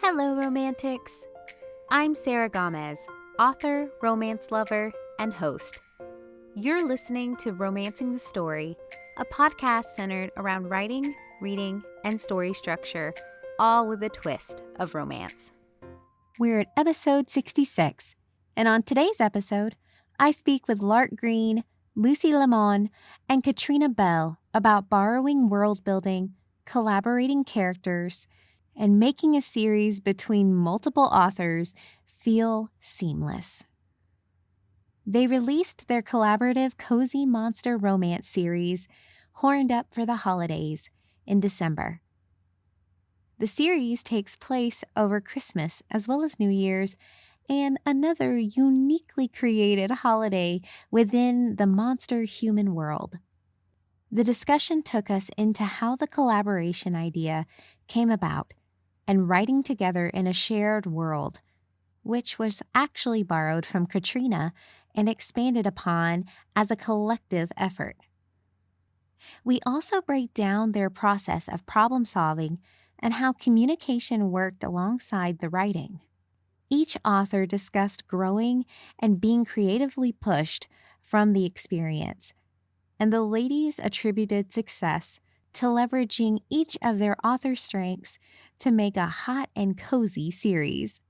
Hello, Romantics. I'm Sarah Gomez, author, romance lover, and host. You're listening to Romancing the Story, a podcast centered around writing, reading, and story structure, all with a twist of romance. We're at episode 66, and on today's episode, I speak with Lark Green, Lucy Limon, and Catrina Bell about borrowing world building, collaborating characters, and making a series between multiple authors feel seamless. They released their collaborative cozy monster romance series, Horned Up for the Holidays, in December. The series takes place over Christmas as well as New Year's and another uniquely created holiday within the monster human world. The discussion took us into how the collaboration idea came about and writing together in a shared world, which was actually borrowed from Catrina and expanded upon as a collective effort. We also break down their process of problem solving and how communication worked alongside the writing. Each author discussed growing and being creatively pushed from the experience, and the ladies attributed success to leveraging each of their author strengths to make a hot and cozy series.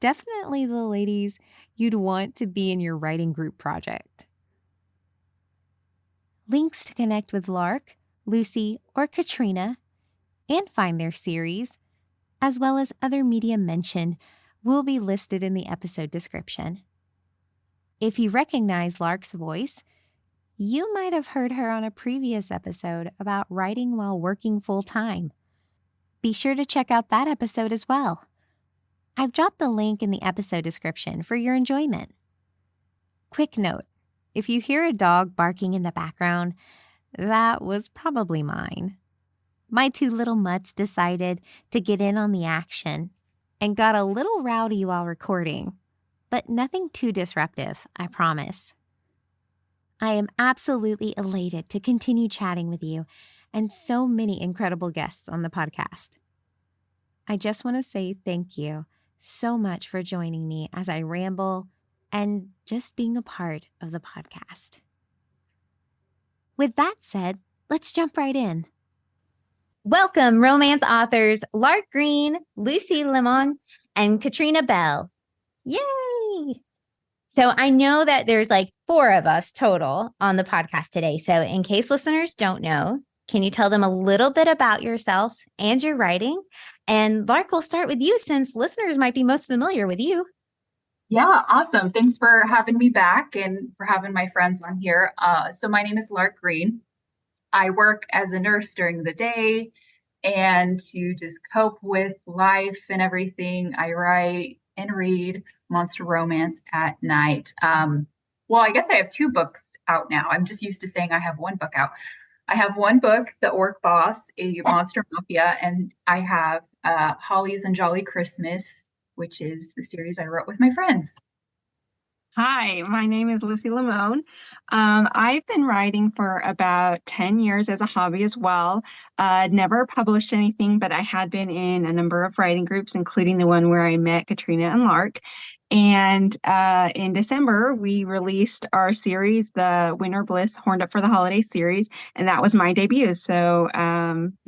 Definitely the ladies you'd want to be in your writing group project. Links to connect with Lark, Lucy, or Catrina, and find their series, as well as other media mentioned, will be listed in the episode description. If you recognize Lark's voice, you might have heard her on a previous episode about writing while working full-time. Be sure to check out that episode as well. I've dropped the link in the episode description for your enjoyment. Quick note, if you hear a dog barking in the background, that was probably mine. My two little mutts decided to get in on the action and got a little rowdy while recording, but nothing too disruptive, I promise. I am absolutely elated to continue chatting with you and so many incredible guests on the podcast. I just want to say thank you so much for joining me as I ramble and just being a part of the podcast. With that said, let's jump right in. Welcome, romance authors Lark Green, Lucy Limon, and Catrina Bell. Yay! So I know that there's like 4 of us total on the podcast today. So in case listeners don't know, can you tell them a little bit about yourself and your writing? And Lark, we'll start with you since listeners might be most familiar with you. Yeah, awesome. Thanks for having me back and for having my friends on here. So my name is Lark Green. I work as a nurse during the day, and to just cope with life and everything, I write and read monster romance at night. Well, I guess I have 2 books out now. I'm just used to saying I have 1 book out. I have 1 book, The Orc Boss, a Monster Mafia, and I have Holly's and Jolly Christmas, which is the series I wrote with my friends. Hi, my name is Lucy Limon. I've been writing for about 10 years as a hobby as well. Never published anything, but I had been in a number of writing groups, including the one where I met Catrina and Lark. And in December, we released our series, the Winter Bliss Horned Up for the Holiday series, and that was my debut. So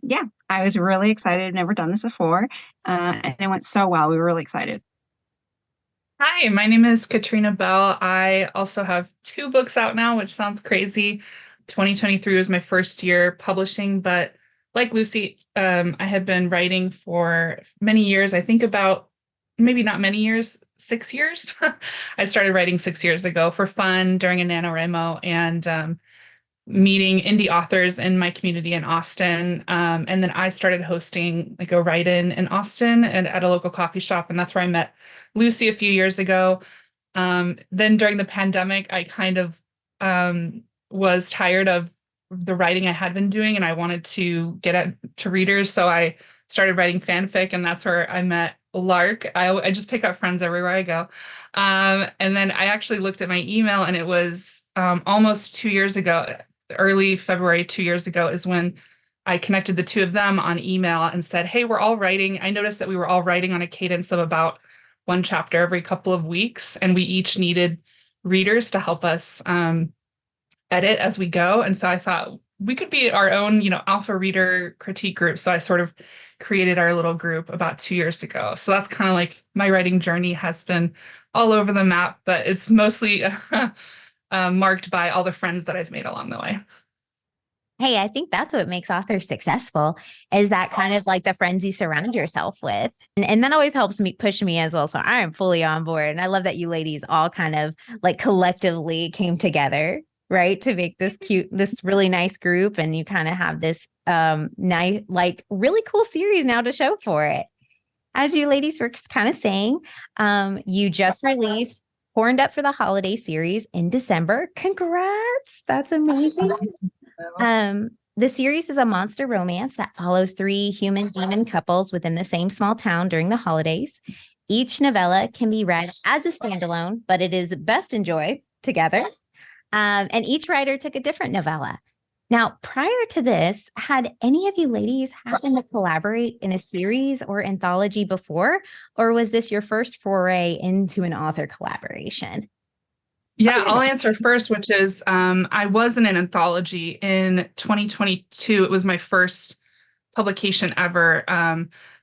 yeah, I was really excited. I've never done this before, and it went so well. We were really excited. Hi, my name is Catrina Bell. I also have 2 books out now, which sounds crazy. 2023 was my first year publishing, but like Lucy, I had been writing for many years. I think about maybe not many years, 6 years. I started writing 6 years ago for fun during a NaNoWriMo and meeting indie authors in my community in Austin. And then I started hosting like a write-in in Austin and at a local coffee shop. And that's where I met Lucy a few years ago. Then during the pandemic, I kind of was tired of the writing I had been doing and I wanted to get out to readers. So I started writing fanfic, and that's where I met Lark. I just pick up friends everywhere I go. And then I actually looked at my email, and it was almost 2 years ago, early February 2 years ago is when I connected the two of them on email and said, hey, we're all writing. I noticed that we were all writing on a cadence of about one chapter every couple of weeks, and we each needed readers to help us edit as we go. And so I thought we could be our own, alpha reader critique group. So I sort of created our little group about 2 years ago. So that's kind of like my writing journey has been all over the map, but it's mostly marked by all the friends that I've made along the way. Hey, I think that's what makes authors successful, is that kind of like the friends you surround yourself with. And that always helps me push me as well. So I am fully on board. And I love that you ladies all kind of like collectively came together, right, to make this really nice group. And you kind of have this nice, like really cool series now to show for it. As you ladies were kind of saying, you just released Horned Up for the Holiday series in December. Congrats. That's amazing. The series is a monster romance that follows 3 human demon couples within the same small town during the holidays. Each novella can be read as a standalone, but it is best enjoyed together. And each writer took a different novella. Now, prior to this, had any of you ladies happened to collaborate in a series or anthology before, or was this your first foray into an author collaboration? Yeah, I'll answer first, which is I was in an anthology in 2022. It was my first publication ever.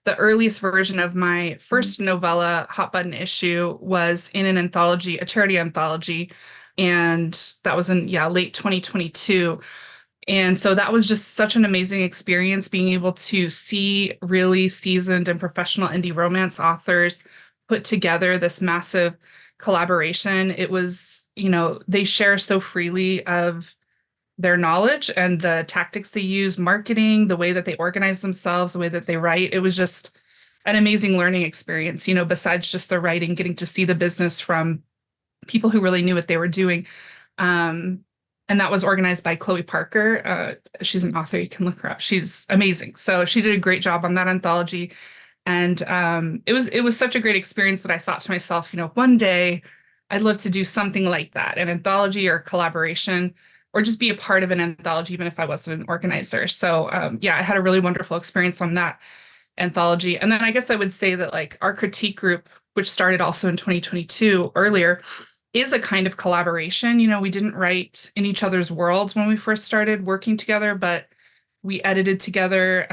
The earliest version of my first novella, Hot Button Issue, was in an anthology, a charity anthology. And that was in, late 2022. And so that was just such an amazing experience, being able to see really seasoned and professional indie romance authors put together this massive collaboration. It was, they share so freely of their knowledge and the tactics they use, marketing, the way that they organize themselves, the way that they write. It was just an amazing learning experience, besides just the writing, getting to see the business from people who really knew what they were doing. And that was organized by Chloe Parker. She's an author. You can look her up. She's amazing. So she did a great job on that anthology. And it was such a great experience that I thought to myself, one day I'd love to do something like that, an anthology or collaboration, or just be a part of an anthology, even if I wasn't an organizer. So I had a really wonderful experience on that anthology. And then I guess I would say that like our critique group, which started also in 2022 earlier, is a kind of collaboration. We didn't write in each other's worlds when we first started working together, but we edited together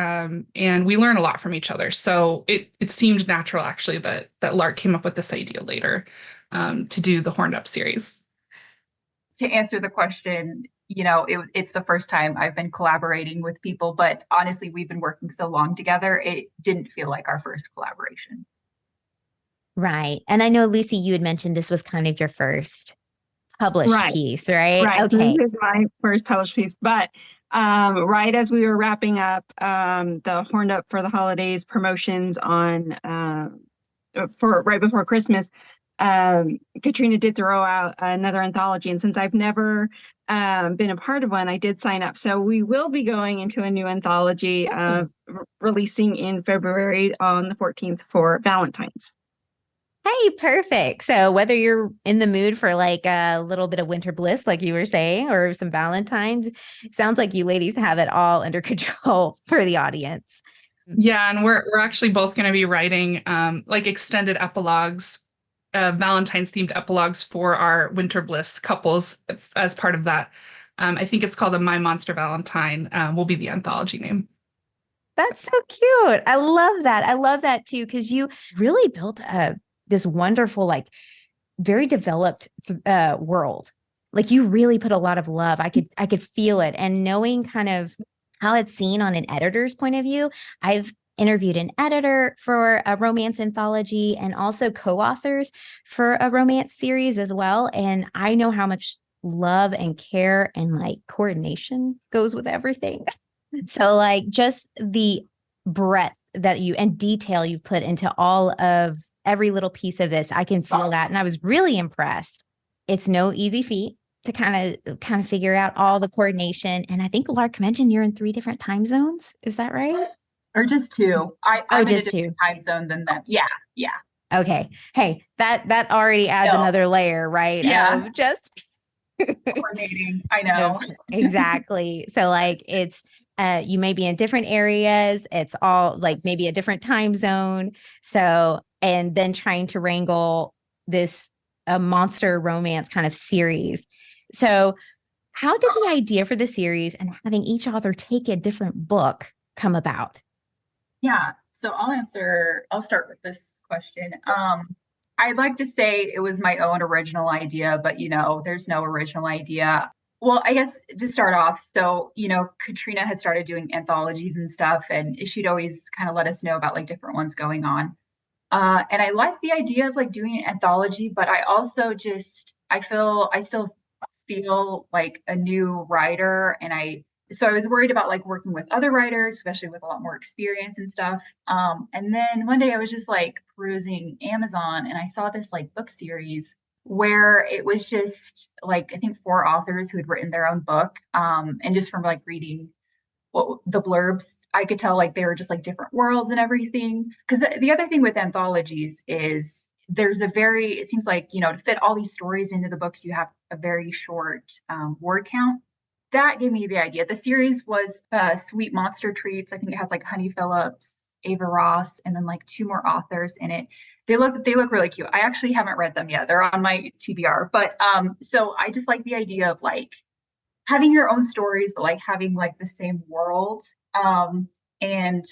and we learn a lot from each other. So it seemed natural, actually, that Lark came up with this idea later to do the Horned Up series. To answer the question, it's the first time I've been collaborating with people, but honestly, we've been working so long together, it didn't feel like our first collaboration. Right. And I know, Lucy, you had mentioned this was kind of your first published piece, right? Right. Okay. So this is my first published piece, but right as we were wrapping up the Horned Up for the Holidays promotions on for right before Christmas, Catrina did throw out another anthology. And since I've never been a part of one, I did sign up. So we will be going into a new anthology releasing in February on the 14th for Valentine's. Hey, perfect. So whether you're in the mood for like a little bit of winter bliss, like you were saying, or some Valentine's, sounds like you ladies have it all under control for the audience. Yeah, and we're actually both going to be writing like extended epilogues, Valentine's themed epilogues for our winter bliss couples as part of that. I think it's called a My Monster Valentine will be the anthology name. That's so cute. I love that. I love that too, because you really built this wonderful, like very developed world. Like you really put a lot of love. I could feel it. And knowing kind of how it's seen on an editor's point of view, I've interviewed an editor for a romance anthology and also co-authors for a romance series as well. And I know how much love and care and like coordination goes with everything. So like just the breadth that you and detail you put into all of every little piece of this, I can feel that. And I was really impressed. It's no easy feat to kind of figure out all the coordination. And I think Lark mentioned you're in 3 different time zones. Is that right? Or just 2. I'm just in a 2 time zone than them. Yeah. Okay. Hey, that already adds another layer, right? Yeah. Of just coordinating. I know. Exactly. So like it's You may be in different areas. It's all like maybe a different time zone. So, and then trying to wrangle this a monster romance kind of series. So, how did the idea for the series and having each author take a different book come about? Yeah, so I'll start with this question. I'd like to say it was my own original idea, but there's no original idea. Well, I guess to start off, so Catrina had started doing anthologies and stuff, and she'd always kind of let us know about like different ones going on. And I like the idea of like doing an anthology, but I also I still feel like a new writer, and so I was worried about like working with other writers, especially with a lot more experience and stuff. And then one day I was just like perusing Amazon and I saw this like book series where it was just like, I think 4 authors who had written their own book. And just from like reading what the blurbs, I could tell like they were just like different worlds and everything. Because the other thing with anthologies is it seems like, to fit all these stories into the books, you have a very short word count. That gave me the idea. The series was Sweet Monster Treats. I think it has like Honey Phillips, Ava Ross, and then like 2 more authors in it. They look really cute. I actually haven't read them yet. They're on my TBR. But so I just like the idea of like having your own stories, but like having like the same world. And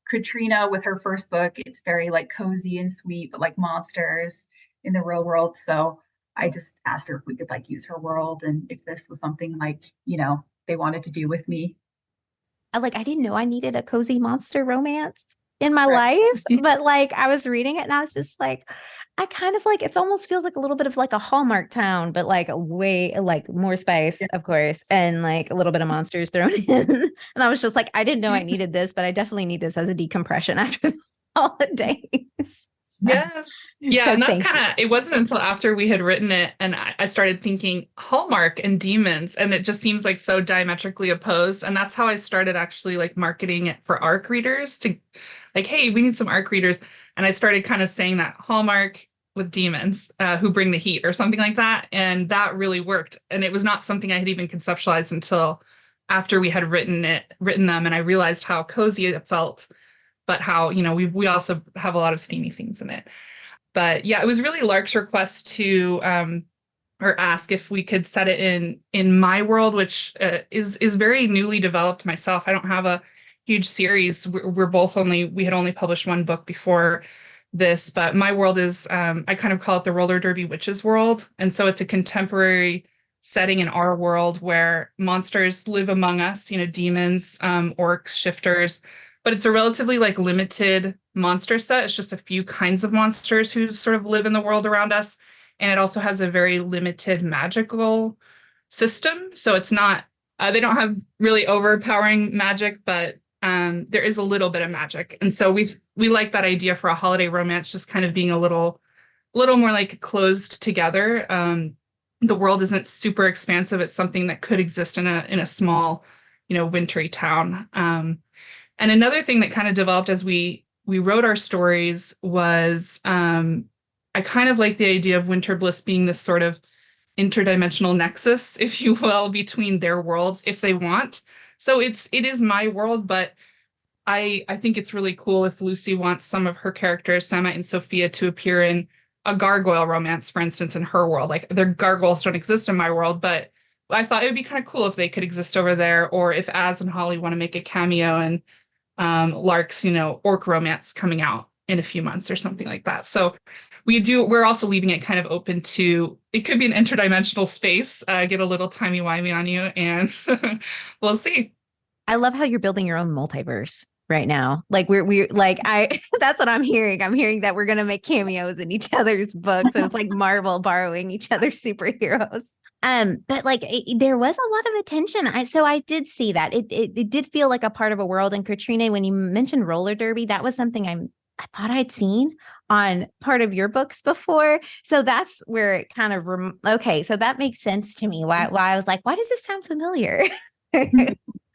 Catrina with her first book, it's very like cozy and sweet, but like monsters in the real world. So I just asked her if we could like use her world and if this was something like, they wanted to do with me. I didn't know I needed a cozy monster romance in my Right. life, but like I was reading it and I was just like, I kind of like, it almost feels like a little bit of like a Hallmark town, but like way like more spice, Yeah. of course, and like a little bit of monsters thrown in. And I was just like, I didn't know I needed this, but I definitely need this as a decompression after the holidays. Yes. Yeah. So And that's thank you. kind of, it wasn't until after we had written it and I started thinking Hallmark and demons. And it just seems like so diametrically opposed. And that's how I started actually like marketing it for ARC readers to like, hey, we need some ARC readers. And I started kind of saying that Hallmark with demons who bring the heat or something like that. And that really worked. And it was not something I had even conceptualized until after we had written them. And I realized how cozy it felt, but how, we also have a lot of steamy things in it. But yeah, it was really Lark's request to or ask if we could set it in my world, which is very newly developed myself. I don't have a huge series. We had only published 1 book before this, but my world is I kind of call it the roller derby witches world. And so it's a contemporary setting in our world where monsters live among us, demons, orcs, shifters, but it's a relatively like limited monster set. It's just a few kinds of monsters who sort of live in the world around us. And it also has a very limited magical system. So it's not, they don't have really overpowering magic, but there is a little bit of magic. And so we like that idea for a holiday romance, just kind of being a little more like closed together. The world isn't super expansive. It's something that could exist in a small, wintry town. And another thing that kind of developed as we wrote our stories was I kind of like the idea of Winter Bliss being this sort of interdimensional nexus, if you will, between their worlds if they want. So it is my world, but I think it's really cool if Lucy wants some of her characters, Samite and Sophia, to appear in a gargoyle romance, for instance, in her world. Like their gargoyles don't exist in my world, but I thought it would be kind of cool if they could exist over there, or if Az and Holly want to make a cameo and Lark's, orc romance coming out in a few months or something like that. So we're also leaving it kind of open to, it could be an interdimensional space, get a little timey-wimey on you, and we'll see. I love how you're building your own multiverse right now. Like we're like, that's what I'm hearing. I'm hearing that we're going to make cameos in each other's books. So it's like Marvel borrowing each other's superheroes. But like there was a lot of attention. So I did see that it did feel like a part of a world. And Catrina, when you mentioned roller derby, that was something I thought I'd seen on part of your books before. So that's where it kind of okay. So that makes sense to me. Why I was like, why does this sound familiar?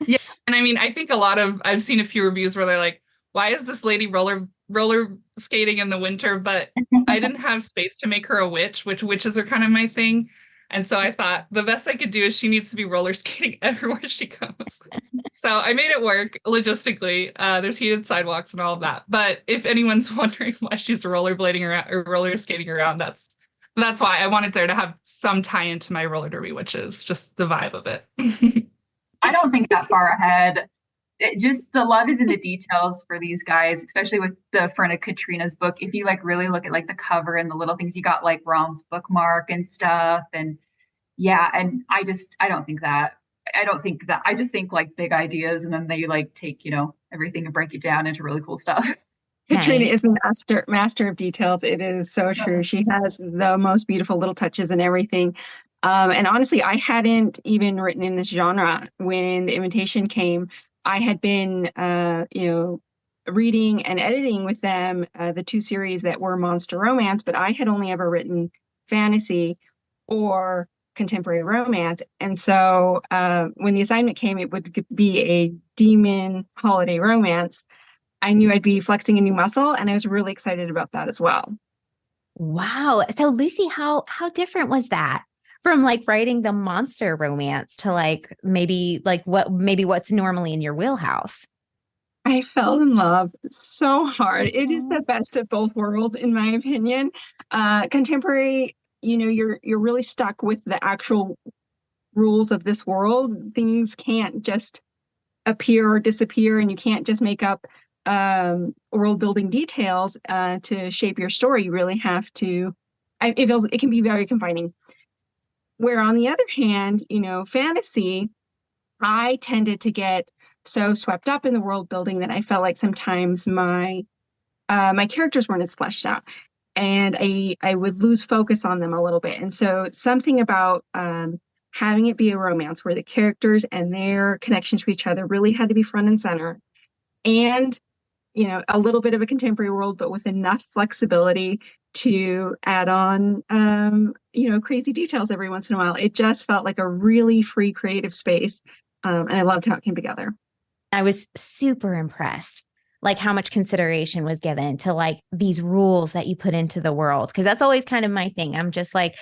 Yeah, and I mean, I think I've seen a few reviews where they're like, why is this lady roller skating in the winter? But I didn't have space to make her a witch, which witches are kind of my thing. And so I thought the best I could do is she needs to be roller skating everywhere she goes. So I made it work logistically. There's heated sidewalks and all of that. But if anyone's wondering why she's rollerblading around or roller skating around, that's why I wanted there to have some tie into my roller derby, which is just the vibe of it. I don't think that far ahead. Just the love is in the details for these guys, especially with the front of Catrina's book. If you like really look at like the cover and the little things, you got like Rom's bookmark and stuff. And yeah, and I don't think that. I don't think that. I just think like big ideas, and then they like take, everything and break it down into really cool stuff. Catrina is a master of details. It is so true. She has the most beautiful little touches and everything. And honestly, I hadn't even written in this genre when the invitation came. I had been, reading and editing with them the 2 series that were monster romance, but I had only ever written fantasy or contemporary romance. And so when the assignment came, it would be a demon holiday romance. I knew I'd be flexing a new muscle, and I was really excited about that as well. Wow. So Lucy, how different was that from like writing the monster romance to maybe what's normally in your wheelhouse? I fell in love so hard. It is the best of both worlds, in my opinion. Contemporary, you're really stuck with the actual rules of this world. Things can't just appear or disappear, and you can't just make up world building details to shape your story. You really have to. It can be very confining. Where on the other hand, fantasy, I tended to get so swept up in the world building that I felt like sometimes my characters weren't as fleshed out, and I would lose focus on them a little bit. And so something about having it be a romance where the characters and their connections to each other really had to be front and center, and a little bit of a contemporary world, but with enough flexibility to add on, crazy details every once in a while. It just felt like a really free creative space. And I loved how it came together. I was super impressed, like how much consideration was given to like these rules that you put into the world. Cause that's always kind of my thing. I'm just like,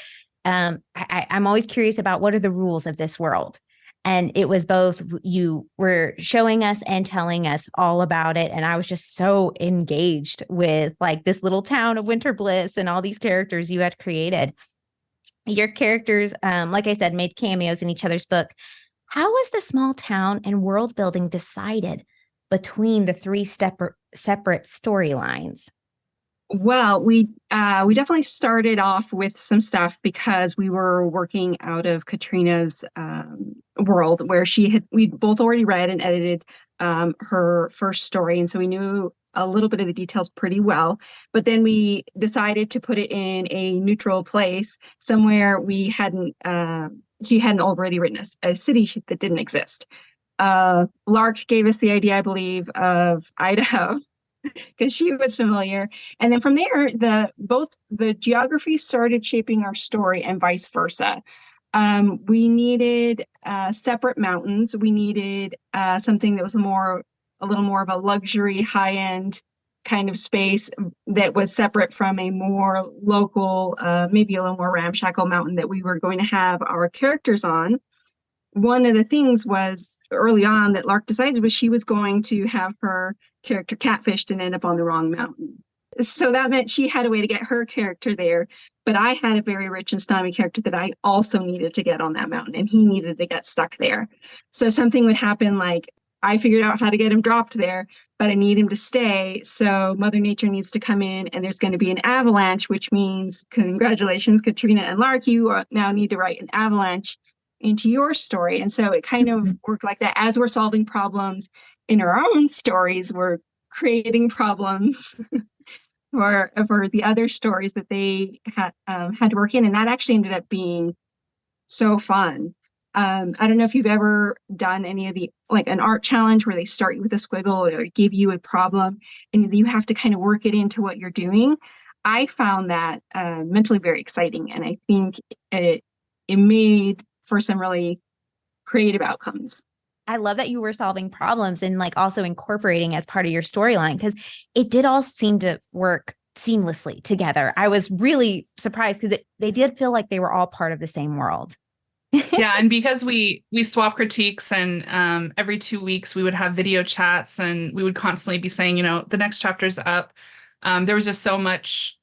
I'm always curious about what are the rules of this world. And it was both you were showing us and telling us all about it. And I was just so engaged with like this little town of Winter Bliss and all these characters you had created. Your characters, like I said, made cameos in each other's book. How was the small town and world building decided between the 3 separate storylines? Well, we definitely started off with some stuff because we were working out of Catrina's world, where we'd both already read and edited her first story, and so we knew a little bit of the details pretty well. But then we decided to put it in a neutral place, somewhere she hadn't already written a city that didn't exist. Lark gave us the idea, I believe, of Idaho, because she was familiar. And then from there, both the geography started shaping our story and vice versa. We needed separate mountains. We needed something that was a little more of a luxury, high-end kind of space that was separate from a more local, maybe a little more ramshackle mountain that we were going to have our characters on. One of the things was early on that Lark decided was she was going to have her character catfished and end up on the wrong mountain. So that meant she had a way to get her character there, but I had a very rich and stormy character that I also needed to get on that mountain, and he needed to get stuck there. So something would happen like I figured out how to get him dropped there, but I need him to stay. So Mother Nature needs to come in, and there's going to be an avalanche, which means congratulations, Catrina and Lark, you now need to write an avalanche into your story. And so it kind of worked like that. As we're solving problems in our own stories, we're creating problems for the other stories that they had to work in. And that actually ended up being so fun. I don't know if you've ever done any of like an art challenge where they start you with a squiggle or give you a problem and you have to kind of work it into what you're doing. I found that mentally very exciting. And I think it made for some really creative outcomes. I love that you were solving problems and like also incorporating as part of your storyline, because it did all seem to work seamlessly together. I was really surprised because they did feel like they were all part of the same world. Yeah, and because we swap critiques, and every 2 weeks we would have video chats, and we would constantly be saying, the next chapter's up. There was just so much,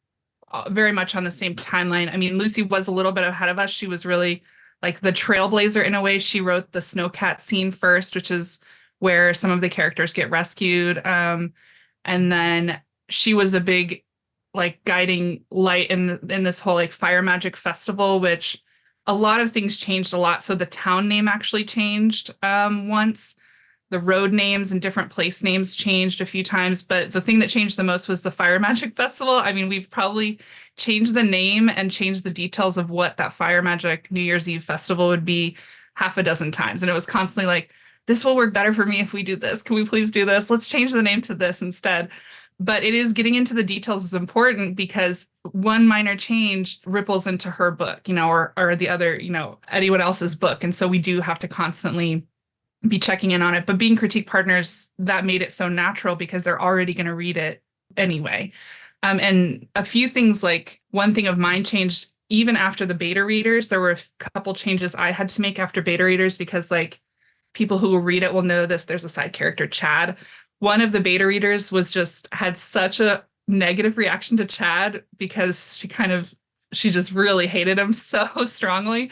very much on the same timeline. I mean, Lucy was a little bit ahead of us. She was really like the trailblazer in a way. She wrote the snowcat scene first, which is where some of the characters get rescued. And then she was a big like guiding light in this whole like fire magic festival, which a lot of things changed a lot. So the town name actually changed once. The road names and different place names changed a few times, but the thing that changed the most was the Fire Magic Festival. I mean, we've probably changed the name and changed the details of what that Fire Magic New Year's Eve festival would be half a dozen times. And it was constantly like, this will work better for me if we do this. Can we please do this? Let's change the name to this instead. But it is getting into the details is important because one minor change ripples into her book, or the other, anyone else's book. And so we do have to constantly be checking in on it. But being critique partners, that made it so natural because they're already going to read it anyway. And a few things, like one thing of mine changed even after the beta readers. There were a couple changes I had to make after beta readers because like people who will read it will know this. There's a side character, Chad. One of the beta readers had such a negative reaction to Chad because she just really hated him so strongly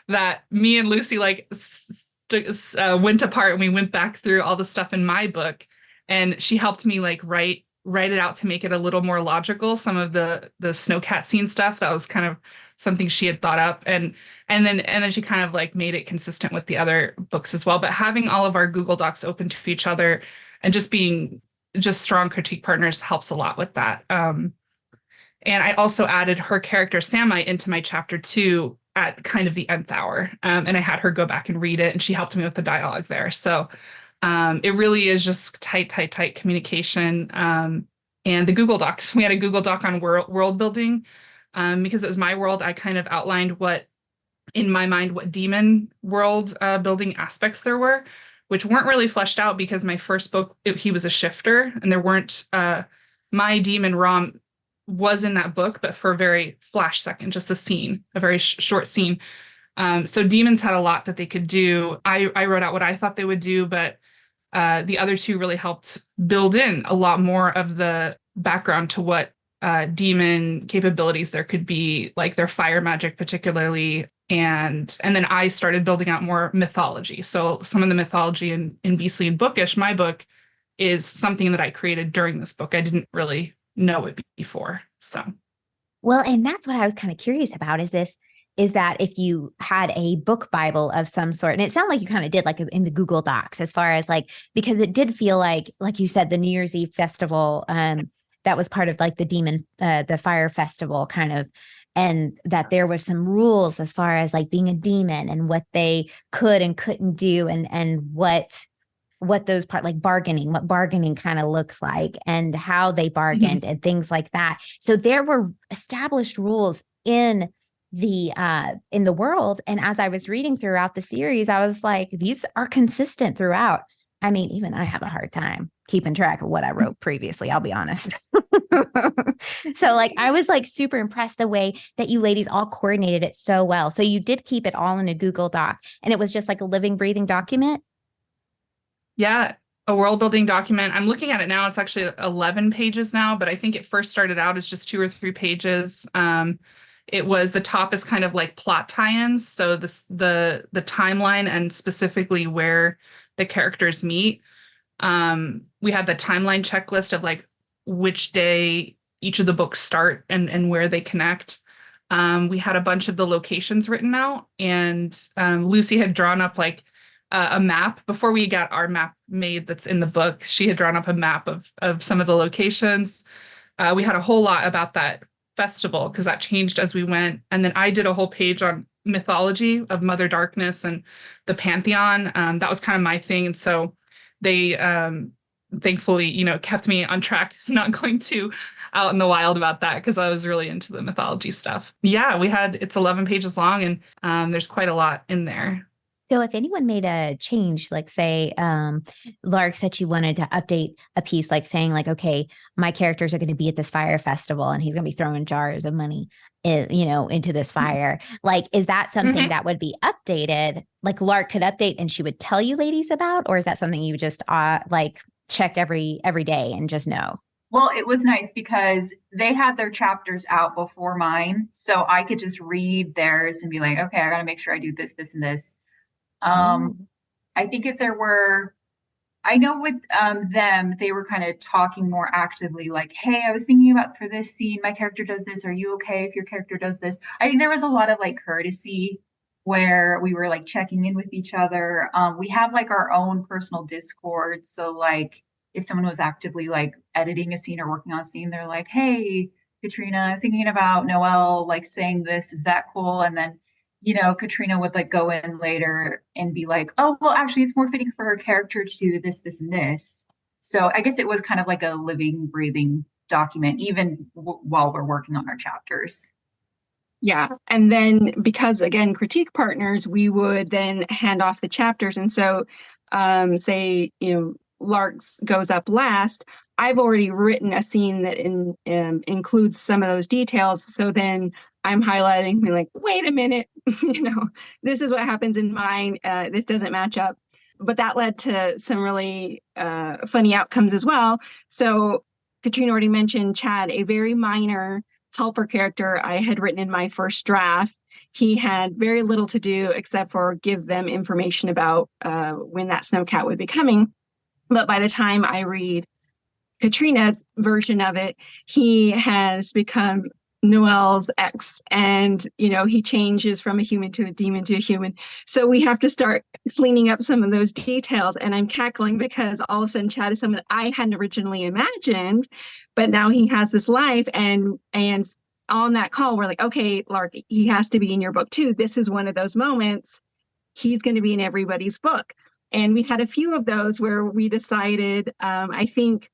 that me and Lucy went apart, and we went back through all the stuff in my book, and she helped me like write it out to make it a little more logical. Some of the snowcat scene stuff, that was kind of something she had thought up, and then she kind of like made it consistent with the other books as well. But having all of our Google Docs open to each other and just being strong critique partners helps a lot with that. And I also added her character Samite into my chapter 2 at kind of the nth hour. And I had her go back and read it, and she helped me with the dialogue there. So it really is just tight communication. And the Google Docs, we had a Google Doc on world building because it was my world. I kind of outlined in my mind, what demon world building aspects there were, which weren't really fleshed out because my first book, he was a shifter, and there weren't, my demon Rom was in that book, but for a very flash second, just a scene, a very short scene. So demons had a lot that they could do. I wrote out what I thought they would do, but the other two really helped build in a lot more of the background to what demon capabilities there could be, like their fire magic particularly. And then I started building out more mythology. So some of the mythology in Beastly and Bookish, my book, is something that I created during this book. I didn't really know it before. So, well, and that's what I was kind of curious about is that if you had a book Bible of some sort, and it sounded like you kind of did, like in the Google Docs, as far as like, because it did feel like you said, the New Year's Eve festival, that was part of like the fire festival kind of, and that there were some rules as far as like being a demon and what they could and couldn't do, and what those what bargaining kind of looks like, and how they bargained and things like that. So there were established rules in the world. And as I was reading throughout the series, I was like, these are consistent throughout. I mean, even I have a hard time keeping track of what I wrote previously, I'll be honest. So like, I was like super impressed the way that you ladies all coordinated it so well. So you did keep it all in a Google Doc, and it was just like a living, breathing document. Yeah, a world building document. I'm looking at it now. It's actually 11 pages now, but I think it first started out as just 2 or 3 pages. It was, the top is kind of like plot tie-ins. So the timeline and specifically where the characters meet. We had the timeline checklist of like which day each of the books start and where they connect. We had a bunch of the locations written out, and Lucy had drawn up like a map before we got our map made that's in the book. She had drawn up a map of some of the locations. We had a whole lot about that festival because that changed as we went. And then I did a whole page on mythology of Mother Darkness and the Pantheon. That was kind of my thing. And so they thankfully, kept me on track, not going too out in the wild about that because I was really into the mythology stuff. Yeah, it's 11 pages long, and there's quite a lot in there. So if anyone made a change, like say, Lark said she wanted to update a piece, like saying like, okay, my characters are going to be at this fire festival and he's going to be throwing jars of money, into this fire. Like, is that something that would be updated? Like Lark could update and she would tell you ladies about, or is that something you just like check every day and just know? Well, it was nice because they had their chapters out before mine, so I could just read theirs and be like, okay, I got to make sure I do this, this, and this. Oh. I think if there were, I know with them, they were kind of talking more actively, like, hey, I was thinking about for this scene, my character does this. Are you okay if your character does this? I think there was a lot of like courtesy where we were like checking in with each other. We have like our own personal Discord. So like if someone was actively like editing a scene or working on a scene, they're like, hey, Katrina, thinking about Noelle, like saying this, is that cool? And then Catrina would like go in later and be like, oh, well, actually, it's more fitting for her character to do this, this, and this. So I guess it was kind of like a living, breathing document, even while we're working on our chapters. Yeah. And then because again, critique partners, we would then hand off the chapters. And so say, Lark's goes up last. I've already written a scene that includes some of those details. So then I'm highlighting, be like, wait a minute, this is what happens in mine. This doesn't match up. But that led to some really funny outcomes as well. So Catrina already mentioned Chad, a very minor helper character I had written in my first draft. He had very little to do except for give them information about when that snowcat would be coming. But by the time I read Catrina's version of it, he has become Noelle's ex, and he changes from a human to a demon to a human. So we have to start cleaning up some of those details, and I'm cackling because all of a sudden Chad is someone I hadn't originally imagined, but now he has this life, and on that call we're like, okay, Lark, he has to be in your book too. This is one of those moments. He's going to be in everybody's book. And we had a few of those where we decided, I think,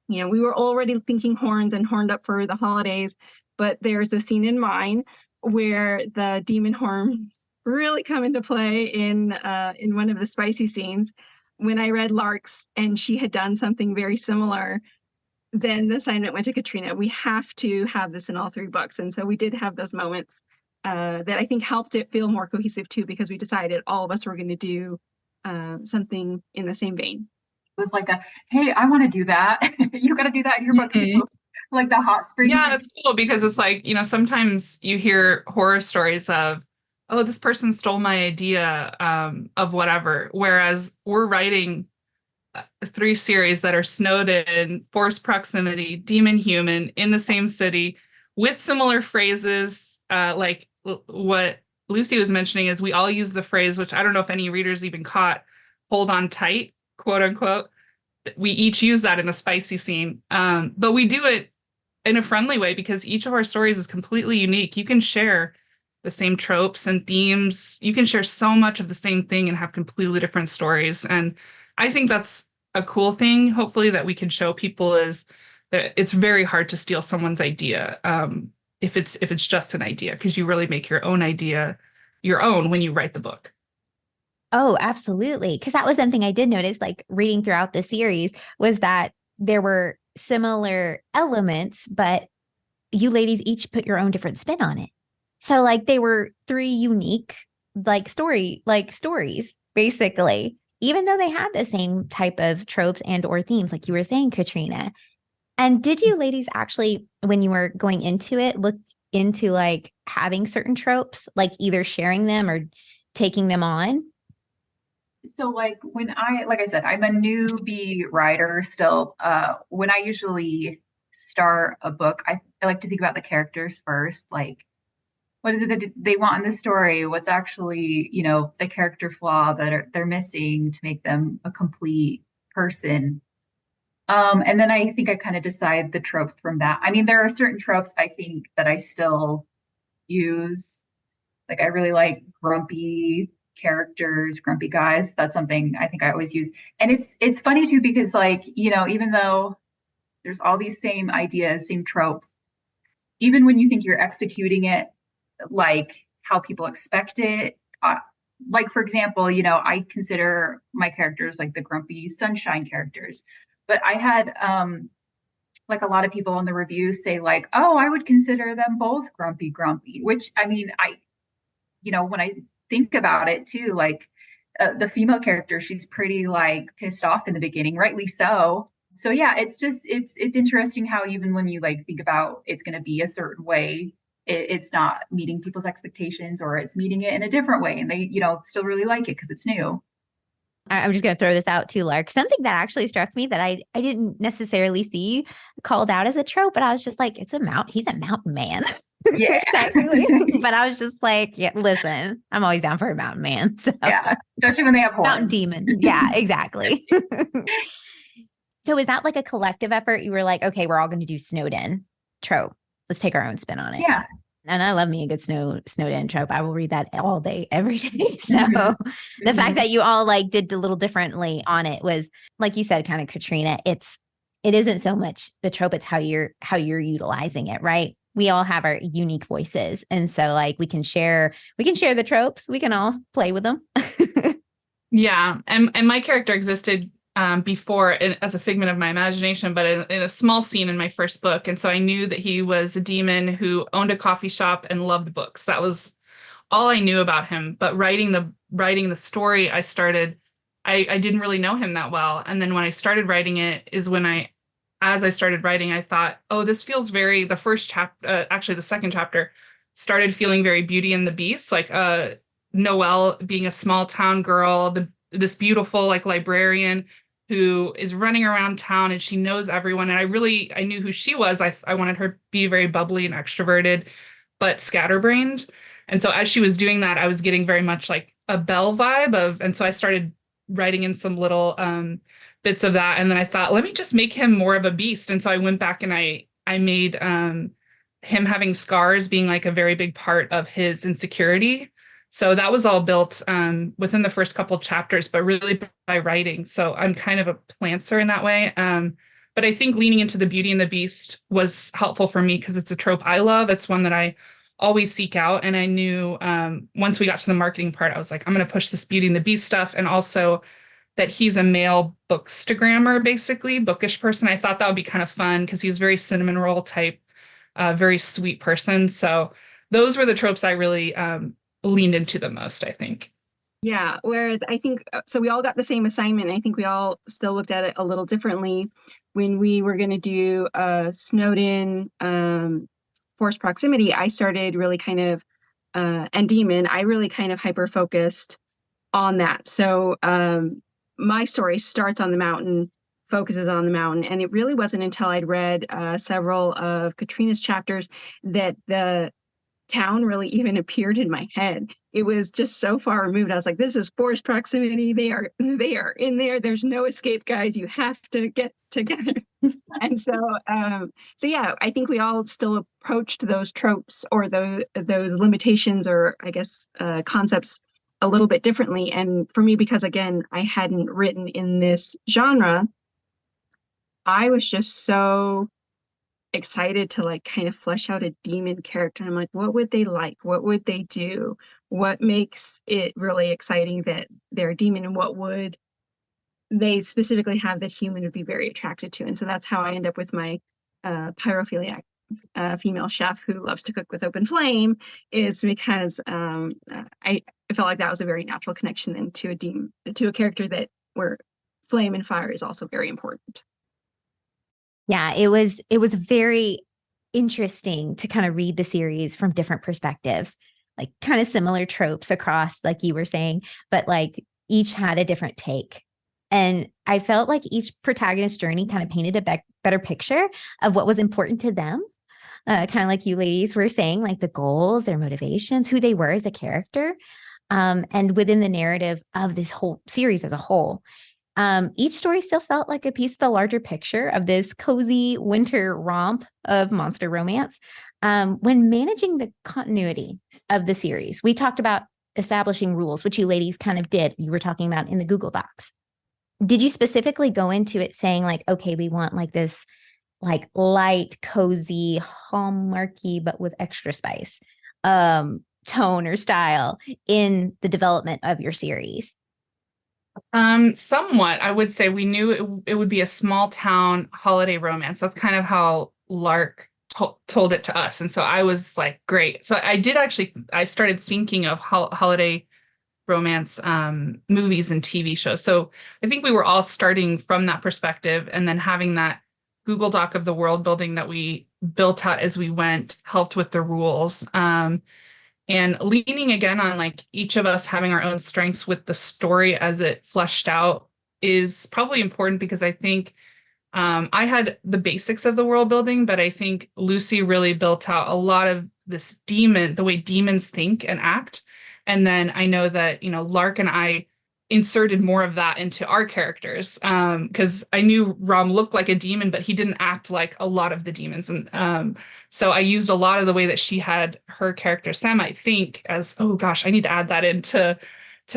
we were already thinking horns and horned up for the holidays, but there's a scene in mine where the demon horns really come into play in one of the spicy scenes. When I read Lark's and she had done something very similar, then the assignment went to Catrina. We have to have this in all three books. And so we did have those moments that I think helped it feel more cohesive too, because we decided all of us were going to do something in the same vein. It was like hey, I want to do that. You got to do that in your book too. Like the hot spring. Yeah, it's cool because it's like, sometimes you hear horror stories of, oh, this person stole my idea of whatever. Whereas we're writing 3 series that are snowed in, forced proximity, demon human in the same city with similar phrases. Like what Lucy was mentioning is we all use the phrase, which I don't know if any readers even caught, hold on tight, quote unquote. We each use that in a spicy scene. But we do it in a friendly way because each of our stories is completely unique. You can share the same tropes and themes. You can share so much of the same thing and have completely different stories. And I think that's a cool thing, hopefully, that we can show people is that it's very hard to steal someone's idea if it's just an idea, because you really make your own idea your own when you write the book. Oh, absolutely. Because that was something I did notice, like reading throughout the series, was that there were similar elements, but you ladies each put your own different spin on it. So like they were 3 unique stories, basically, even though they had the same type of tropes and or themes, like you were saying, Catrina. And did you ladies actually, when you were going into it, look into like having certain tropes, like either sharing them or taking them on? So like like I said, I'm a newbie writer still. When I usually start a book, I like to think about the characters first. Like, what is it that they want in the story? What's actually, the character flaw that they're missing to make them a complete person? And then I think I kind of decide the trope from that. I mean, there are certain tropes I think that I still use. Like I really like grumpy characters, grumpy guys. That's something I think I always use. And it's funny too, because like, even though there's all these same ideas, same tropes, even when you think you're executing it like how people expect it, like, for example, you know, I consider my characters like the grumpy sunshine characters, but I had like a lot of people in the reviews say like, oh, I would consider them both grumpy, which I mean, you know, when I think about it too, like the female character, she's pretty like pissed off in the beginning, rightly so. So yeah, it's just it's interesting how even when you like think about it's going to be a certain way, it's not meeting people's expectations, or it's meeting it in a different way, and they, you know, still really like it because it's new. I'm just going to throw this out too, Lark. Something that actually struck me that I didn't necessarily see called out as a trope, but I was just like, he's a mountain man. Yeah. Technically. But I was just like, yeah, listen, I'm always down for a mountain man. So. Yeah, especially when they have horns. Mountain demon. Yeah, exactly. So is that like a collective effort? You were like, okay, we're all going to do snowed in trope. Let's take our own spin on it. Yeah. And I love me a good snowed in trope. I will read that all day, every day. So the fact that you all like did a little differently on it was, like you said, kind of Catrina, it isn't so much the trope, it's how you're utilizing it, right? We all have our unique voices. And so like we can share the tropes. We can all play with them. Yeah. And my character existed before as a figment of my imagination, but in a small scene in my first book. And so I knew that he was a demon who owned a coffee shop and loved books. That was all I knew about him. But writing the story, I didn't really know him that well. And then when I started writing it is when as I started writing, I thought, oh, this feels the first chapter, actually the second chapter started feeling very Beauty and the Beast, like Noelle being a small town girl, this beautiful like librarian who is running around town and she knows everyone. And I knew who she was. I wanted her to be very bubbly and extroverted, but scatterbrained. And so as she was doing that, I was getting very much like a Belle vibe and so I started writing in some little bits of that. And then I thought, let me just make him more of a beast. And so I went back and I made him having scars being like a very big part of his insecurity. So that was all built within the first couple chapters, but really by writing. So I'm kind of a plantser in that way. But I think leaning into the Beauty and the Beast was helpful for me because it's a trope I love. It's one that I always seek out. And I knew once we got to the marketing part, I was like, I'm going to push this Beauty and the Beast stuff. And also that he's a male bookstagrammer, basically, bookish person. I thought that would be kind of fun because he's very cinnamon roll type, very sweet person. So those were the tropes I really leaned into the most, I think. Yeah, whereas I think, so we all got the same assignment. I think we all still looked at it a little differently when we were going to do snowed in forced proximity. I started really kind of, and demon, I really kind of hyper-focused on that. So my story starts on the mountain, focuses on the mountain, and it really wasn't until I'd read several of Catrina's chapters that the town really even appeared in my head. It was just so far removed. I was like, this is forced proximity. They are in there. There's no escape, guys. You have to get together. And so yeah, I think we all still approached those tropes or those limitations or I guess concepts a little bit differently. And for me, because again, I hadn't written in this genre, I was just so excited to like kind of flesh out a demon character. I'm like, what would they like? What would they do? What makes it really exciting that they're a demon, and what would they specifically have that human would be very attracted to? And so that's how I end up with my pyrophiliac female chef who loves to cook with open flame, is because I felt like that was a very natural connection then to a character that where flame and fire is also very important. Yeah, it was very interesting to kind of read the series from different perspectives, like kind of similar tropes across, like you were saying, but like each had a different take. And I felt like each protagonist's journey kind of painted a better picture of what was important to them. Kind of like you ladies were saying, like the goals, their motivations, who they were as a character, and within the narrative of this whole series as a whole. Each story still felt like a piece of the larger picture of this cozy winter romp of monster romance. When managing the continuity of the series, we talked about establishing rules, which you ladies kind of did. You were talking about in the Google Docs. Did you specifically go into it saying like, okay, we want like this like light, cozy, hallmarky, but with extra spice tone or style in the development of your series? Somewhat. I would say we knew it would be a small town holiday romance. That's kind of how Lark told it to us. And so I was like, great. So I started thinking of holiday romance movies and TV shows. So I think we were all starting from that perspective, and then having that Google Doc of the world building that we built out as we went helped with the rules. And leaning again on like each of us having our own strengths with the story as it fleshed out is probably important, because I think I had the basics of the world building, but I think Lucy really built out a lot of this the way demons think and act. And then I know that, Lark and I inserted more of that into our characters, because I knew Rom looked like a demon, but he didn't act like a lot of the demons. And so I used a lot of the way that she had her character, Sam, I think, as, oh gosh, I need to add that into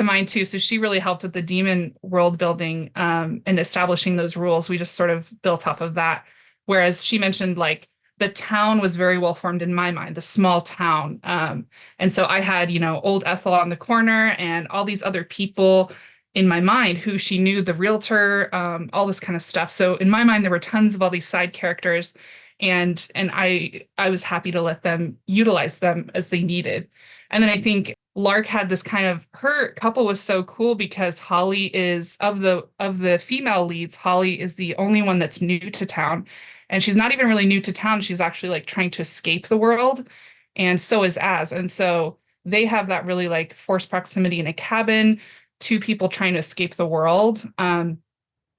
mine too. So she really helped with the demon world building and establishing those rules. We just sort of built off of that. Whereas she mentioned like the town was very well formed in my mind, the small town. And so I had, old Ethel on the corner and all these other people in my mind who she knew, the realtor, all this kind of stuff. So in my mind, there were tons of all these side characters, and I was happy to let them utilize them as they needed. And then I think Lark had this kind of, her couple was so cool because Holly is of the female leads, Holly is the only one that's new to town. And she's not even really new to town. She's actually like trying to escape the world. And so is Az. And so they have that really like forced proximity in a cabin, two people trying to escape the world. And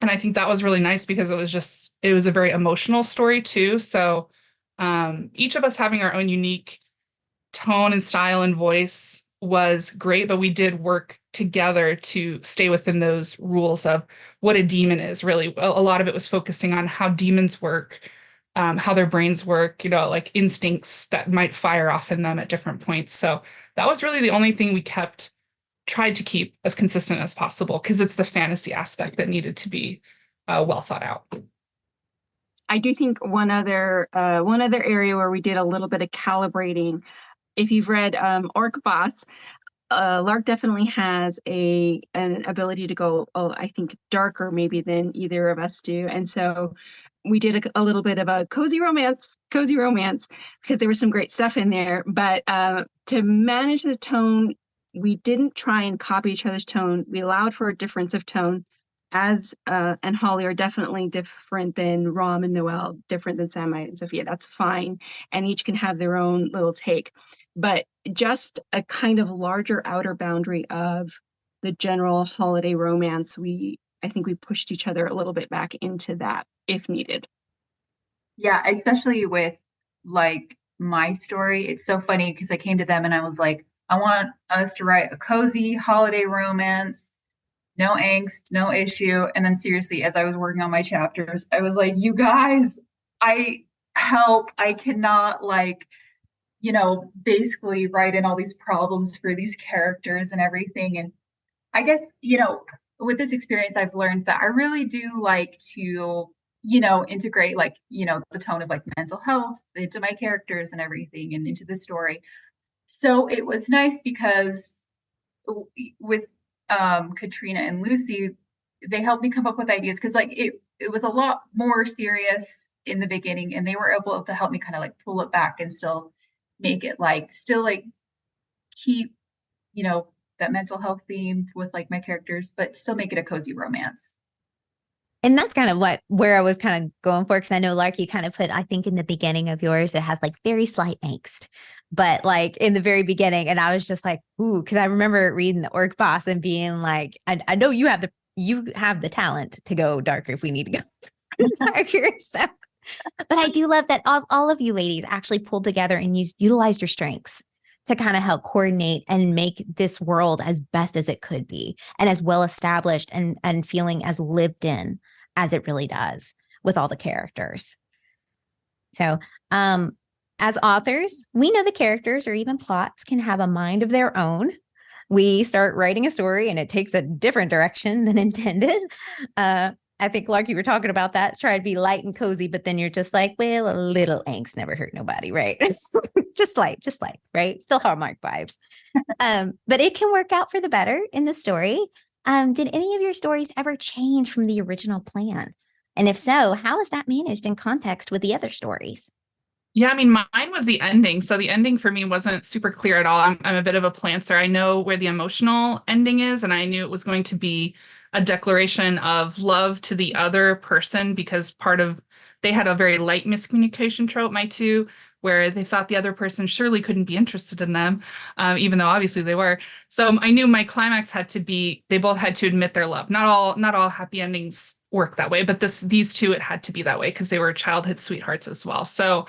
I think that was really nice because it was a very emotional story too. So each of us having our own unique tone and style and voice was great, but we did work together to stay within those rules of what a demon is. Really, a lot of it was focusing on how demons work, how their brains work, like instincts that might fire off in them at different points. So that was really the only thing we tried to keep as consistent as possible, because it's the fantasy aspect that needed to be well thought out. I do think one other area where we did a little bit of calibrating, if you've read Orc Boss, Lark definitely has an ability to go, I think, darker maybe than either of us do. And so we did a little bit of a cozy romance, because there was some great stuff in there. But to manage the tone, we didn't try and copy each other's tone. We allowed for a difference of tone. Az and Holly are definitely different than Rom and Noelle, different than Samite and Sophia. That's fine. And each can have their own little take. But just a kind of larger outer boundary of the general holiday romance, I think we pushed each other a little bit back into that if needed. Yeah, especially with like my story. It's so funny because I came to them and I was like, I want us to write a cozy holiday romance, no angst, no issue. And then seriously, as I was working on my chapters, I was like, you guys, I cannot basically write in all these problems for these characters and everything. And I guess, with this experience, I've learned that I really do like to, integrate the tone of like mental health into my characters and everything and into the story. So it was nice because with Catrina and Lucy, they helped me come up with ideas, because it was a lot more serious in the beginning, and they were able to help me kind of like pull it back and still make it keep that mental health theme with like my characters, but still make it a cozy romance. And that's kind of where I was kind of going for, because I know, Lark, you kind of put, I think in the beginning of yours, it has like very slight angst, but like in the very beginning, and I was just like, ooh, because I remember reading the Orc Boss and being like, I know you have the talent to go darker if we need to go darker. So, but I do love that all of you ladies actually pulled together and utilized your strengths to kind of help coordinate and make this world as best as it could be, and as well established and feeling as lived in as it really does with all the characters. So, as authors, we know the characters or even plots can have a mind of their own. We start writing a story and it takes a different direction than intended. I think, Lark, you were talking about that. Try to be light and cozy, but then you're just like, well, a little angst never hurt nobody, right? just light, right? Still Hallmark vibes. But it can work out for the better in the story. Did any of your stories ever change from the original plan? And if so, how is that managed in context with the other stories? Yeah, I mean, mine was the ending. So the ending for me wasn't super clear at all. I'm a bit of a plantser. I know where the emotional ending is, and I knew it was going to be a declaration of love to the other person because they had a very light miscommunication trope, my two, where they thought the other person surely couldn't be interested in them, even though obviously they were. So I knew my climax had to be, they both had to admit their love. Not all happy endings work that way, but these two, it had to be that way because they were childhood sweethearts as well. So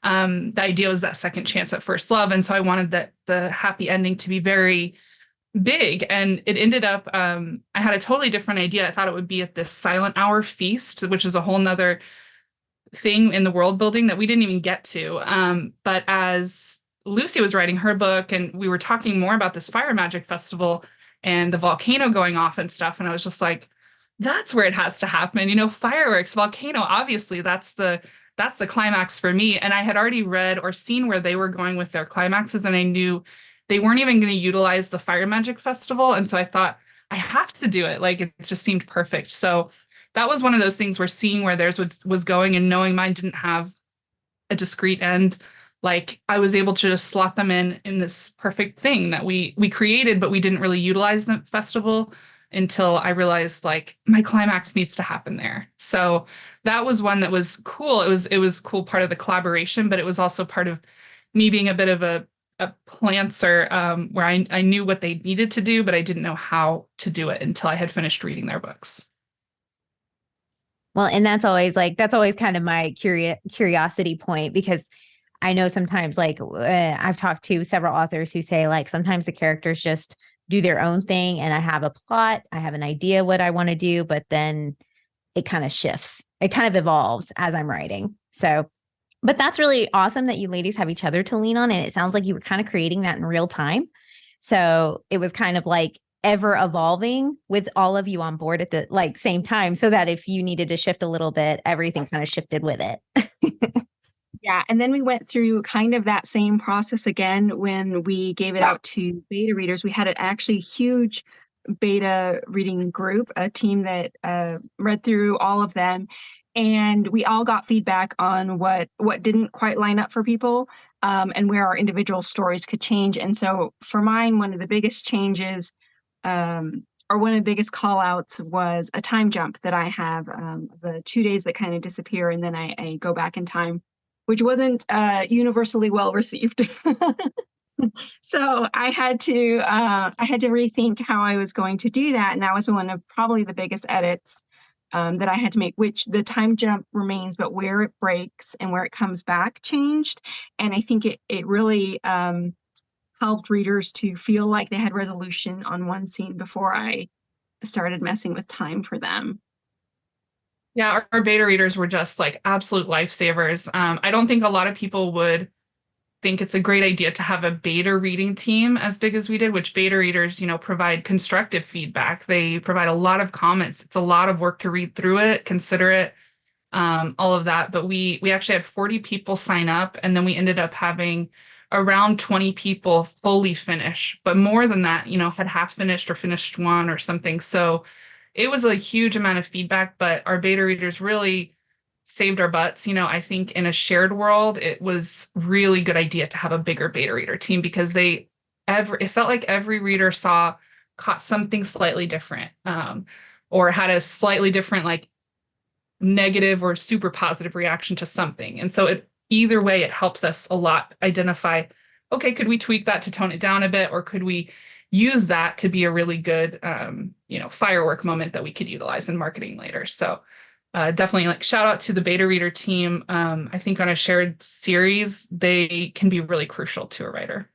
the idea was that second chance at first love. And so I wanted the happy ending to be very big. And it ended up, I had a totally different idea. I thought it would be at this silent hour feast, which is a whole nother thing in the world building that we didn't even get to. But as Lucy was writing her book and we were talking more about this fire magic festival and the volcano going off and stuff, and I was just like, that's where it has to happen. Fireworks, volcano, obviously that's the climax for me. And I had already read or seen where they were going with their climaxes, and I knew they weren't even going to utilize the Fire Magic Festival. And so I thought, I have to do it. Like, it just seemed perfect. So that was one of those things where seeing where theirs was going and knowing mine didn't have a discrete end, like I was able to just slot them in this perfect thing that we created, but we didn't really utilize the festival until I realized like my climax needs to happen there. So that was one that was cool. It was cool part of the collaboration, but it was also part of me being a bit of a plantser, where I knew what they needed to do, but I didn't know how to do it until I had finished reading their books. Well, and that's always kind of my curiosity point, because I know sometimes I've talked to several authors who say like sometimes the characters just do their own thing and I have a plot, I have an idea what I want to do, but then it kind of shifts. It kind of evolves as I'm writing. So, but that's really awesome that you ladies have each other to lean on. And it sounds like you were kind of creating that in real time. So it was kind of like ever evolving with all of you on board at the same time, so that if you needed to shift a little bit, everything kind of shifted with it. Yeah. And then we went through kind of that same process again when we gave it out to beta readers. We had an actually huge beta reading group, a team that read through all of them. And we all got feedback on what didn't quite line up for people, and where our individual stories could change. And so for mine, one of the biggest changes, or one of the biggest call outs, was a time jump that I have, the 2 days that kind of disappear and then I go back in time, which wasn't universally well received. So I had to rethink how I was going to do that. And that was one of probably the biggest edits that I had to make, which the time jump remains, but where it breaks and where it comes back changed. And I think it really helped readers to feel like they had resolution on one scene before I started messing with time for them. Yeah, our beta readers were just like absolute lifesavers. I don't think a lot of people would think it's a great idea to have a beta reading team as big as we did, which beta readers, provide constructive feedback. They provide a lot of comments. It's a lot of work to read through it, consider it, all of that. But we actually had 40 people sign up, and then we ended up having around 20 people fully finish. But more than that, had half finished or finished one or something. So it was a huge amount of feedback, but our beta readers really saved our butts. I think in a shared world, it was really good idea to have a bigger beta reader team, because it felt like every reader caught something slightly different, or had a slightly different, like, negative or super positive reaction to something. And so either way, it helps us a lot identify, okay, could we tweak that to tone it down a bit, or could we use that to be a really good, firework moment that we could utilize in marketing later. So definitely shout out to the beta reader team. I think on a shared series, they can be really crucial to a writer.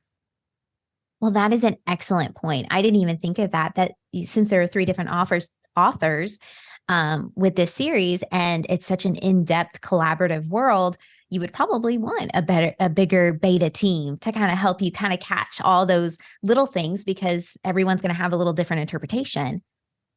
Well, that is an excellent point. I didn't even think of that since there are 3 different authors with this series, and it's such an in-depth collaborative world, you would probably want a bigger beta team to kind of help you kind of catch all those little things, because everyone's going to have a little different interpretation.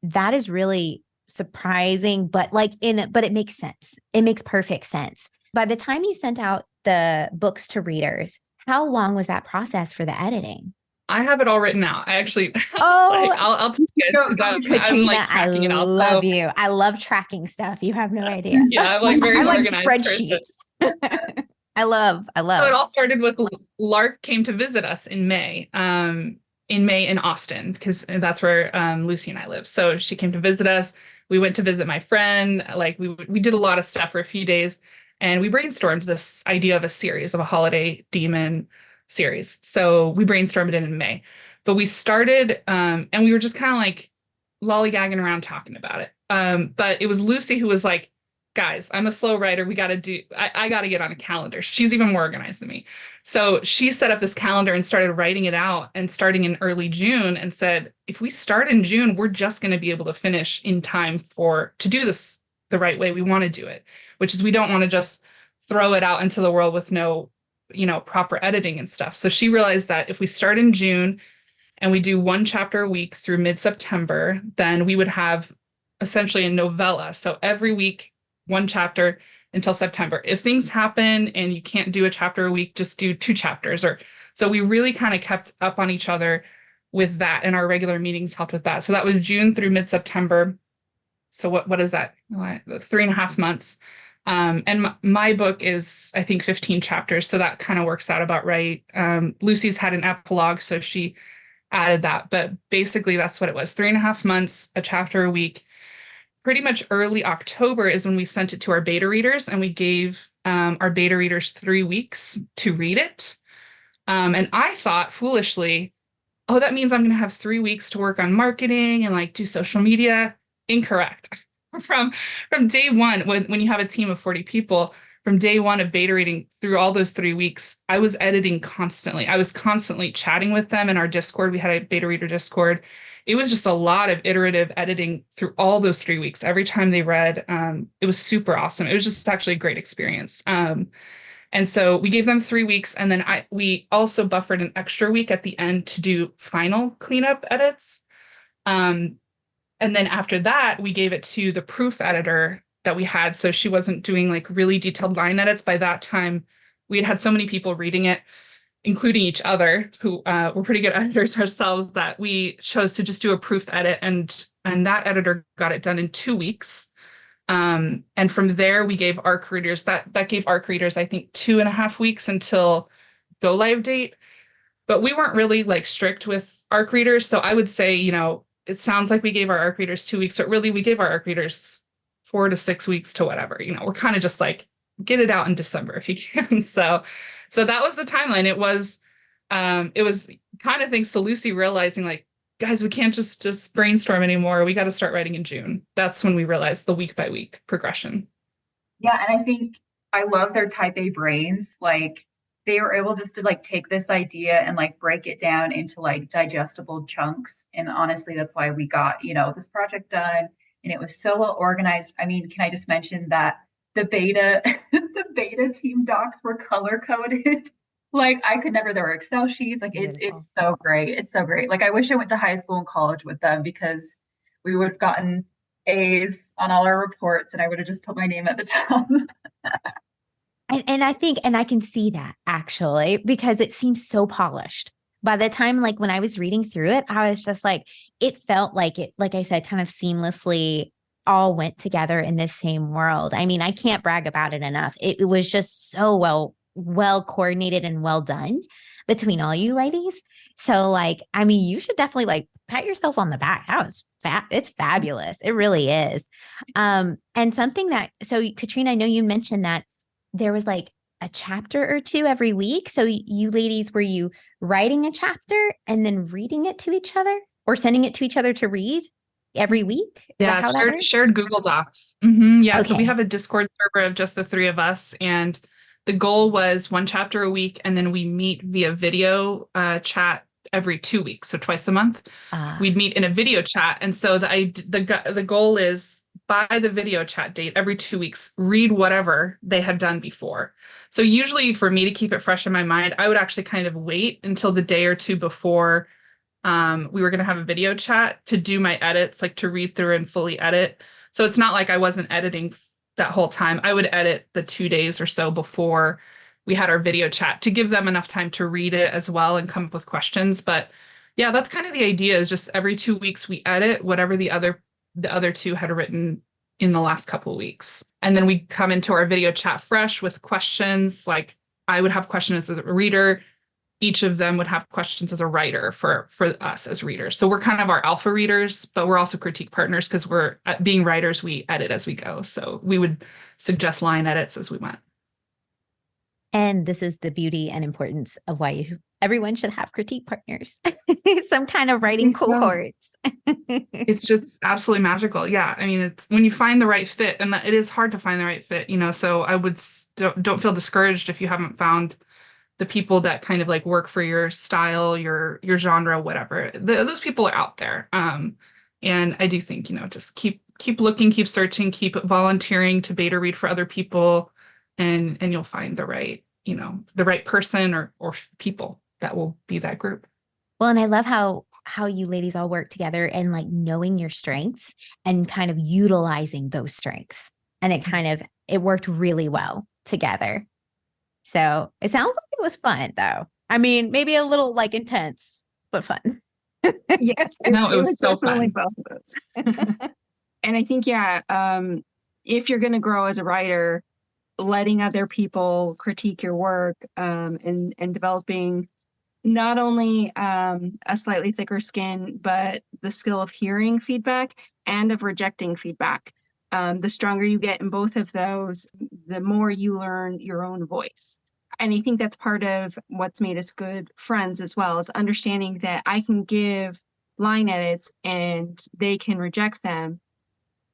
That is really surprising, but it makes sense. It makes perfect sense. By the time you sent out the books to readers, how long was that process for the editing? I have it all written out. I actually, Oh, I'll tell you guys because I'm Catrina, like I tracking it all. love So you. I love tracking stuff. You have no idea. yeah, I'm like very I like organized person. spreadsheets. I love. So it all started with Lark came to visit us in May in Austin, because that's where Lucy and I live. So she came to visit us. We went to visit my friend. Like we did a lot of stuff for a few days, and we brainstormed this idea of a series, of a holiday demon series. So we brainstormed it in May, but we started and we were just kind of like lollygagging around talking about it. But it was Lucy who was like, guys, I'm a slow writer. I got to get on a calendar. She's even more organized than me. So she set up this calendar and started writing it out, and starting in early June, and said, if we start in June, we're just going to be able to finish in time to do this the right way we want to do it, which is we don't want to just throw it out into the world with no, proper editing and stuff. So she realized that if we start in June and we do one chapter a week through mid-September, then we would have essentially a novella. So every week, one chapter until September. If things happen and you can't do a chapter a week, just do 2 chapters. So we really kind of kept up on each other with that, and our regular meetings helped with that. So that was June through mid-September. So what is that? 3.5 months. And my book is, I think, 15 chapters. So that kind of works out about right. Lucy's had an epilogue, so she added that. But basically, that's what it was. 3.5 months, a chapter a week. Pretty much early October is when we sent it to our beta readers, and we gave our beta readers 3 weeks to read it. And I thought foolishly, oh, that means I'm going to have 3 weeks to work on marketing and like do social media. Incorrect. From day one, when you have a team of 40 people, from day one of beta reading through all those 3 weeks, I was editing constantly. I was constantly chatting with them in our Discord. We had a beta reader Discord. It was just a lot of iterative editing through all those 3 weeks. Every time they read, it was super awesome. It was just actually a great experience. And so we gave them 3 weeks, and then we also buffered an extra week at the end to do final cleanup edits. And then after that, we gave it to the proof editor that we had. So she wasn't doing like really detailed line edits. By that time, we had so many people reading it, including each other, who were pretty good editors ourselves, that we chose to just do a proof edit, and that editor got it done in 2 weeks. And from there, we gave ARC readers that gave ARC readers, I think, 2.5 weeks until go live date. But we weren't really like strict with ARC readers, so I would say, it sounds like we gave our ARC readers 2 weeks, but really we gave our ARC readers 4 to 6 weeks to whatever. We're kind of just like, get it out in December if you can. So that was the timeline. It was kind of thanks to Lucy realizing, like, guys, we can't just brainstorm anymore. We got to start writing in June. That's when we realized the week by week progression. Yeah, and I think I love their type A brains. Like, they were able just to like take this idea and like break it down into like digestible chunks. And honestly, that's why we got, this project done, and it was so well organized. I mean, can I just mention that the beta team docs were color coded? Like, I could never. There were Excel sheets. Like, it's so great. It's so great. Like, I wish I went to high school and college with them, because we would have gotten A's on all our reports, and I would have just put my name at the top. And I think, and I can see that actually, because it seems so polished. By the time, like when I was reading through it, I was just like, it felt like it, like I said, kind of seamlessly all went together in this same world. I mean, I can't brag about it enough. It was just so well coordinated and well done between all you ladies. So like, I mean, you should definitely like pat yourself on the back. That was it's fabulous. It really is. And something that, so Catrina, I know you mentioned that there was like a chapter or 2 every week. So you ladies, were you writing a chapter and then reading it to each other, or sending it to each other to read every week? Yeah, shared Google Docs. Mm-hmm. Yeah, Okay. So we have a Discord server of just the 3 of us, and the goal was 1 chapter a week, and then we meet via video chat every 2 weeks, so twice a month. We'd meet in a video chat, and so the goal is, by the video chat date, every 2 weeks, read whatever they had done before. So usually for me to keep it fresh in my mind, I would actually kind of wait until the day or 2 before we were going to have a video chat to do my edits, like to read through and fully edit. So it's not like I wasn't editing that whole time. I would edit the 2 days or so before we had our video chat to give them enough time to read it as well and come up with questions. But yeah, that's kind of the idea, is just every 2 weeks we edit whatever the other two had written in the last couple of weeks. And then we come into our video chat fresh with questions. Like I would have questions as a reader. Each of them would have questions as a writer for us as readers. So we're kind of our alpha readers, but we're also critique partners because we're being writers, we edit as we go. So we would suggest line edits as we went. And this is the beauty and importance of why everyone should have critique partners, some kind of writing cohorts. It's just absolutely magical. Yeah. I mean, it's when you find the right fit, and it is hard to find the right fit, so I would don't feel discouraged if you haven't found the people that kind of like work for your style, your genre, whatever. Those people are out there. And I do think, just keep looking, keep searching, keep volunteering to beta read for other people, and you'll find the right person or people that will be that group. Well, and I love how you ladies all work together and like knowing your strengths and kind of utilizing those strengths. And it worked really well together. So it sounds like it was fun though. I mean, maybe a little like intense, but fun. Yes. No, it was so fun. Both of those. And I think, if you're going to grow as a writer, letting other people critique your work, and developing not only a slightly thicker skin, but the skill of hearing feedback and of rejecting feedback. The stronger you get in both of those, the more you learn your own voice. And I think that's part of what's made us good friends as well, is understanding that I can give line edits and they can reject them.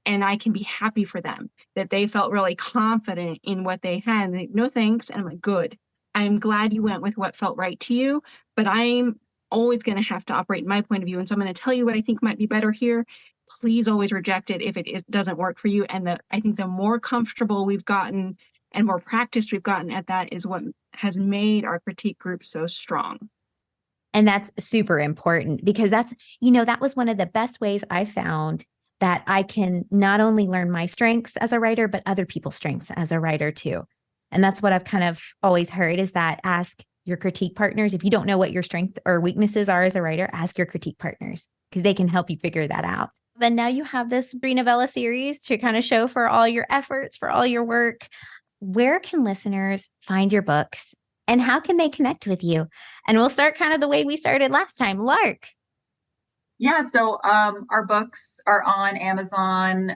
And I can be happy for them that they felt really confident in what they had. And they, no thanks. And I'm like, good. I'm glad you went with what felt right to you, but I'm always going to have to operate my point of view. And so I'm going to tell you what I think might be better here. Please always reject it if it doesn't work for you. And I think the more comfortable we've gotten and more practiced we've gotten at that is what has made our critique group so strong. And that's super important because that was one of the best ways I found that I can not only learn my strengths as a writer, but other people's strengths as a writer too. And that's what I've kind of always heard, is that ask your critique partners. If you don't know what your strengths or weaknesses are as a writer, ask your critique partners because they can help you figure that out. Then now you have this free novella series to kind of show for all your efforts, for all your work. Where can listeners find your books and how can they connect with you? And we'll start kind of the way we started last time. Lark. Yeah, so our books are on Amazon,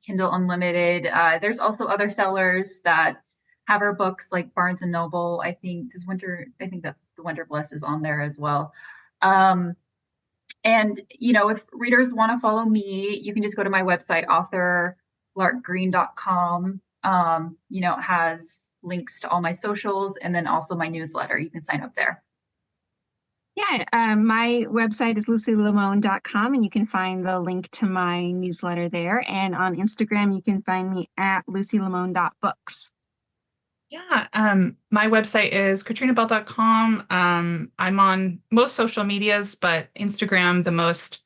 Kindle Unlimited. There's also other sellers that have our books, like Barnes and Noble. I think that the Winter Bliss is on there as well. And if readers want to follow me, you can just go to my website, authorlarkgreen.com. It has links to all my socials and then also my newsletter. You can sign up there. Yeah, my website is lucylimon.com, and you can find the link to my newsletter there. And on Instagram, you can find me at lucylimon.books. Yeah, my website is catrinabell.com. I'm on most social medias, but Instagram the most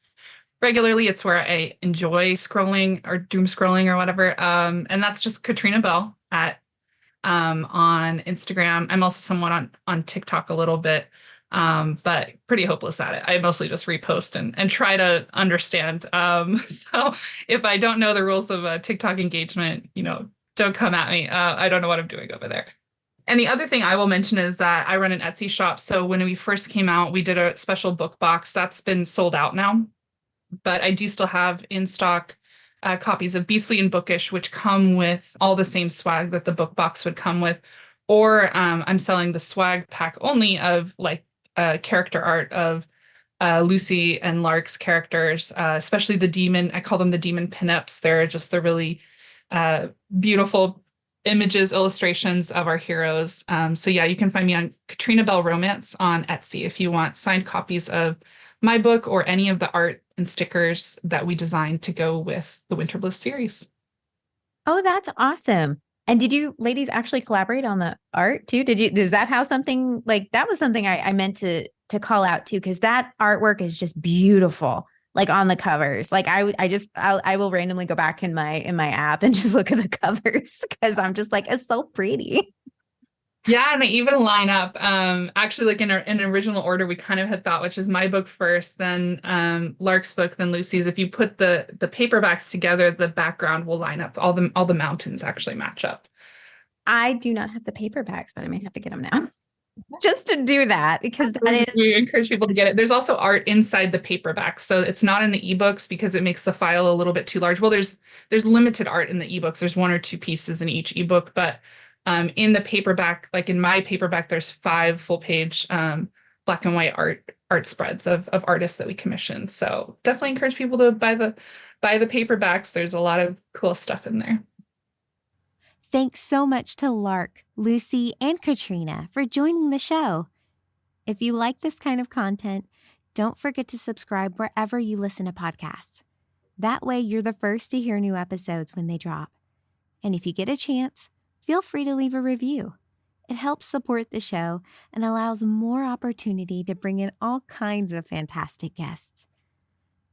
regularly. It's where I enjoy scrolling or doom scrolling or whatever. And that's just Catrina Bell on Instagram. I'm also somewhat on TikTok a little bit. But pretty hopeless at it. I mostly just repost and try to understand. So if I don't know the rules of TikTok engagement, don't come at me. I don't know what I'm doing over there. And the other thing I will mention is that I run an Etsy shop. So when we first came out, we did a special book box that's been sold out now. But I do still have in stock copies of Beastly and Bookish, which come with all the same swag that the book box would come with. Or I'm selling the swag pack only of like character art of Lucy and Lark's characters, especially the demon. I call them the demon pinups. They're just the really beautiful images, illustrations of our heroes. So yeah, you can find me on Catrina Bell Romance on Etsy if you want signed copies of my book or any of the art and stickers that we designed to go with the Winter Bliss series. Oh, that's awesome. And did you ladies actually collaborate on the art too? Does that have something like that? Was something I meant to call out too, because that artwork is just beautiful, like on the covers. Like I will randomly go back in my app and just look at the covers because I'm just like, it's so pretty. Yeah, and they even line up. Actually, like in an original order, we kind of had thought, which is my book first, then Lark's book, then Lucy's. If you put the paperbacks together, the background will line up. All the mountains actually match up. I do not have the paperbacks, but I may have to get them now just to do that because that is. We encourage people to get it. There's also art inside the paperback, so it's not in the ebooks because it makes the file a little bit too large. Well, there's limited art in the ebooks. There's 1 or 2 pieces in each ebook, but in the paperback, like in my paperback, there's 5 full-page black and white art spreads of artists that we commissioned. So definitely encourage people to buy the paperbacks. There's a lot of cool stuff in there. Thanks so much to Lark, Lucy, and Catrina for joining the show. If you like this kind of content, don't forget to subscribe wherever you listen to podcasts. That way, you're the first to hear new episodes when they drop. And if you get a chance, feel free to leave a review. It helps support the show and allows more opportunity to bring in all kinds of fantastic guests.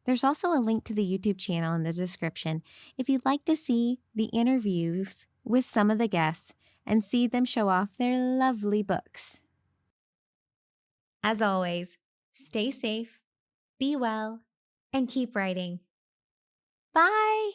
There's also a link to the YouTube channel in the description if you'd like to see the interviews with some of the guests and see them show off their lovely books. As always, stay safe, be well, and keep writing. Bye!